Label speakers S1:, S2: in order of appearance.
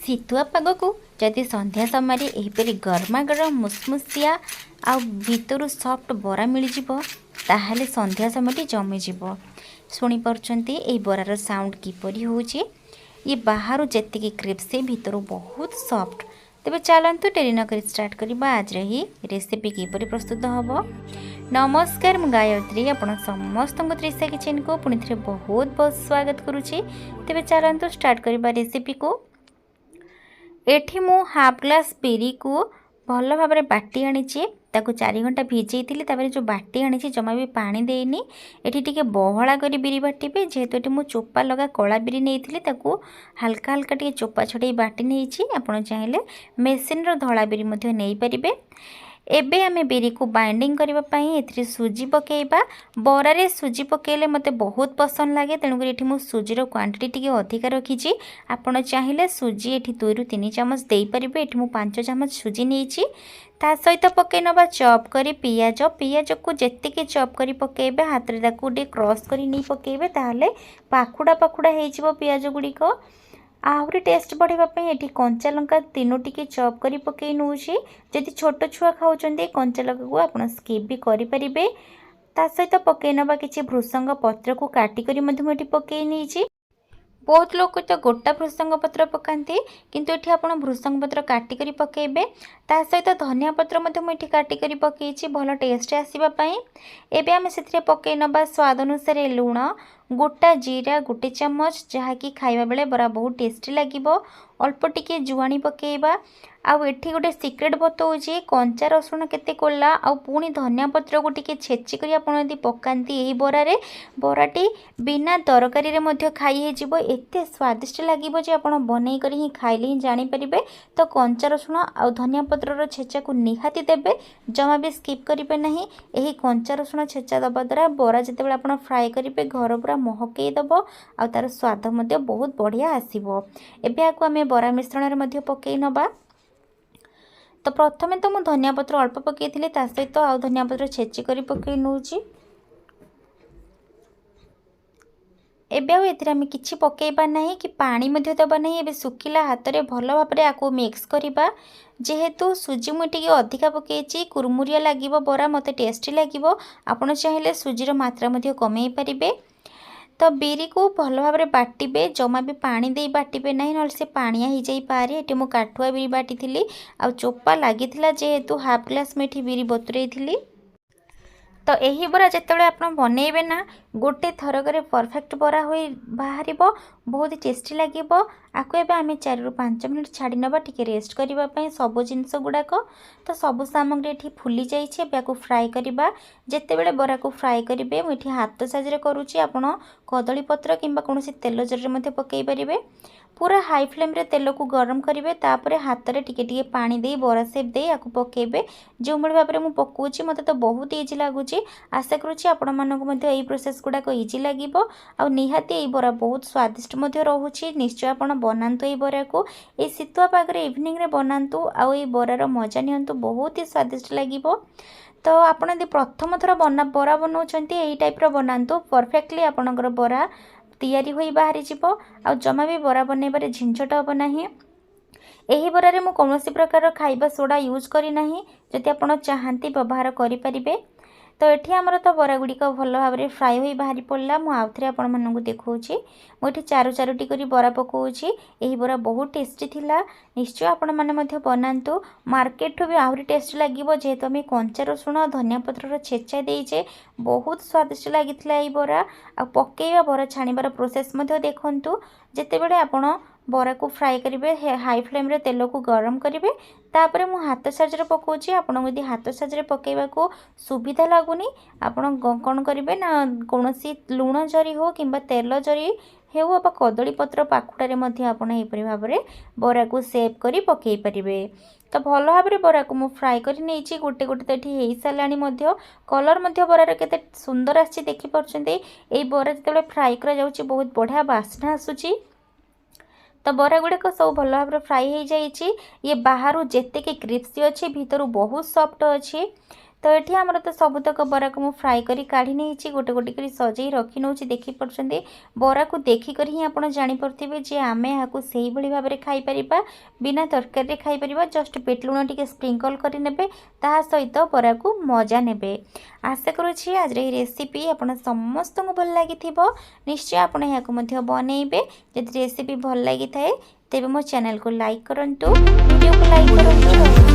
S1: ଶୀତୁଆ ପାଗକୁ ଯଦି ସନ୍ଧ୍ୟା ସମୟରେ ଏହିପରି ଗରମା ଗରମ ମୁସମୁସିଆ ଆଉ ଭିତରୁ ସଫ୍ଟ ବରା ମିଳିଯିବ ତାହେଲେ ସନ୍ଧ୍ୟା ସମୟଟି ଜମିଯିବ। ଶୁଣିପାରୁଛନ୍ତି ଏହି ବରାର ସାଉଣ୍ଡ କିପରି ହେଉଛି। ଇଏ ବାହାରୁ ଯେତିକି କ୍ରିସ୍ପି ଭିତରୁ ବହୁତ ସଫ୍ଟ। ତେବେ ଚାଲନ୍ତୁ ଡେରି ନକରି ଷ୍ଟାର୍ଟ କରିବା ଆଜିର ଏହି ରେସିପି କିପରି ପ୍ରସ୍ତୁତ ହେବ। ନମସ୍କାର, ମୁଁ ଗାୟତ୍ରୀ ଆପଣ ସମସ୍ତଙ୍କୁ ତ୍ରିଶା କିଚେନକୁ ପୁଣି ଥରେ ବହୁତ ବହୁତ ସ୍ୱାଗତ କରୁଛି। ତେବେ ଚାଲନ୍ତୁ ଷ୍ଟାର୍ଟ କରିବା ରେସିପିକୁ। एठी मु हाफ ग्लास बिरी को भल भाव में बाटी आनीची ताकू 4 घंटा भिजेई तापर जो बाटी आनीची जमा भी पानी देनी। एठी टिके बहला करी बिरी बाटिबे जेहेतु एठी मु चोपा लगा कला बिरी नेइथिली ताकू हल्का हल्का टिके चोपा छड़े बाटी नेइची। आपण चाहिले मेसिन रो धला बिरी मध्ये नेइ परिबे। एबे आमे बिरी को बाइंडिंग करबा पई एथि सुजी पकेइबा। बरा रे सुजी पकेइले मते बहुत पसंद लागे तेणुकर एठी मु सुजी रो क्वांटिटी टिके अधिका रखीची। आपण चाहिले सुजी एठी 2 रु 3 चमच देई परिबे। एठी मु 5 चमच सुजी नेइची। ता सहित पकई नबा चॉप करी पियाज। पियाज को जेतिके चॉप करी पकेइबे हाथ रे ताकू डे क्रॉस करी नहीं पकेइबे ताहले पाखुडा पाखुडा हेइजिवो पियाज गुडी को। आहरी टेस्ट बढ़ापी ये कंचा लंका 3 टिके चॉप करी पकई नौची। जदि छोट छुआ खाऊँ कंचा लंका को आप स्किप भी करें। ता सहित पकई नवा कि भृसंग पत्र को काटिक पकई नहीं। बहुत लोग तो गोटा भृसंग पत्र पकाती किंतु ये आप भृसंग पत्र काटिक पकेबे। ता सहित धनिया पत्र मुझे काटिक पकई भल टेस्ट आसवाई। एबे आम से पकई नवा स्वाद अनुसार लुण, गोटा जीरा 1 चमच जहाँकि खाइबा बेले बरा बहुत टेस्टी लगिबो। अल्प टिके जुआणी पकेइबा। आउ एठी गोटे सिक्रेट बतौची कंचा रसुण केते कोला आउ पुणी धनिया पत्र को टिके छेची करी आपण यदि पकांती एही बरा रे बराटी बिना तरकारी रे मध्य खाई हे जिवो। एते स्वादिष्ट लागिबो जे आपण बनै करी ही खाइले ही जानि परिबे। तो कंचा रसुण आउ धनिया पत्र रो छेचा को निहाती देबे, जमा भी स्किप करिवे नहीं। एही कंचा रसुण छेचा दबा द्वारा बरा जतेबेले आपण फ्राई करिवे घर पूरा महकई दबो आ तार स्वाद मध्य बहुत बढ़िया आसीबो। एबे आकु आमे बरा मिश्रण रे मध्य पकई नबा। तो प्रथमे तो मुझे धनिया पत्र अल्प पकई सहित आउ धनिया पत्र छेची करी पकई नौची। एबे आउ एथिरे आमे किछि पकेइबा नहीं कि पानी मध्ये दबा नहीं। एबे सुखिला हाथ रे भल भाव रे आकु मिक्स करिबा। जेहेतु सुजी मुई टिके अधिका पकेइची कुरमुरिया लागिबो बरा मते टेस्टी लागिबो। आपण चाहिले सुजी रो मात्रा मध्ये कमेई परिबे। तो बिरी को भल भाव में बाटिबे, जमा भी पानी दे बाटिबे नहीं ना से पानिया हो जाई पारे। एटी मु काठुआ बिरी बाटी थी आ चोपा लगी जेहेतु हाफ ग्लास में बिरी बतुरई थी। तो यही बरा जितेबाला आप बनइबे ना गोटे थरक परफेक्ट बरा हो बाहर बहुत टेस्टी लगे। आपको एबे आमे 4 रु 5 मिनट छाड़ी नबा टिके रेस्ट करने सब जिनस गुड़ाक। तो सब सामग्री ये फुली जाइए। फ्राए करवा जिते बड़े बरा को फ्राए करेंगे मुझे हाथ साइज करुँची। आपण कदली पत्र किंबा कौन तेल जर पकई पारे। पूरा हाई फ्लेम रे तेल को गरम करेंगे। तापर हाथ में टिके टिके पानी दे बरा सेप दे आपको पकेबे। जो भाव में मुझे पकाउची मत तो बहुत इजी लगुच। आशा करुँची आपण मानक यही प्रोसेस गुड़ाक इजी लगे। आ निहाती यही बरा बहुत स्वादिष्ट रोचे। निश्चय आपण बनातु ये बरा को ये शीतुआ पागरे इवनिंग रे बनातु। आउ ये बरार मजा नियंतु बहुत ही स्वादिष्ट लगे। तो आपण यदि प्रथम थर बरा बनाउछंती एही टाइप रो बनातु परफेक्टली आपणकर बरा तैयारी होई बाहरी जीवो। आ जमा भी बरा बनैबारे झिंझट हबो नाही। एही बरारे मु कौनसी प्रकार खाइबा सोडा यूज करी नाही। जदि आपण चाहंती व्यवहार करि परिबे। तो ये आमर तो बरा गुड़िक भल भाव में फ्राए हो बाहरी पड़ा। मुझे आपण मानक देखा मुझे 4 करी बरा पकाउची। यही बरा बहुत टेस्टी थिला। निश्चय आपण मैंने बनातु। मार्केट भी आहरी टेस्टी लगे जेहेतु आम कंचा रसुण धनिया पत्र छेचा देचे बहुत स्वादिष्ट लगी यही बरा। आ पकेवा बरा छाणीबार प्रोसेस देखु। जिते बड़े आपण बरा को फ्राए करेंगे हाई फ्लेम रे तेल को गरम करेंगे। तापर मु हाथ साइज पकाउची। आपण यदि हाथ साइज पकेवा को सुविधा लगुनि आपण कौन करेंगे ना कौन लुण जरी हो कि तेल जरी हो कदली पत्र पाखुड़े आपरी भाव में बरा को सेव करी पकई पारे। तो भल भाव में बरा को मुझे फ्राए कर नहीं गोटे गोटे तो ये सारे कलर बरार के सुंदर आसी देखिपुंट। ये बरा जो फ्राए कर बहुत बढ़िया बास्ना आसूची। तो बरा गुड़ाक सब भल भाव में फ्राए हो जाइए। ये बाहर जेते क्रिस्पी अच्छे भीतर बहुत सॉफ्ट अच्छे। तो ये आमर तो सबुतक बरा को मुझे फ्राए करी काढ़ी नहीं गोटे गोटे कर सजे रखी नौ देखिपुं बरा को देखिक ही आप जापे जे आम यहाँ से भाव में खाईपर बिना तरकारी खाईपर जस्ट पेट लुण टी स्प्रिंकल करे ता सहित बरा को मजा ने। आशा करुँची आज रेसिपी आपन समस्त को भल लगी निश्चय आपड़ यहाँ बनइबे। जदि रेसिपी भल लगी थाए तेबे मो चैनल को लाइक करंतु, वीडियो को लाइक करंतु।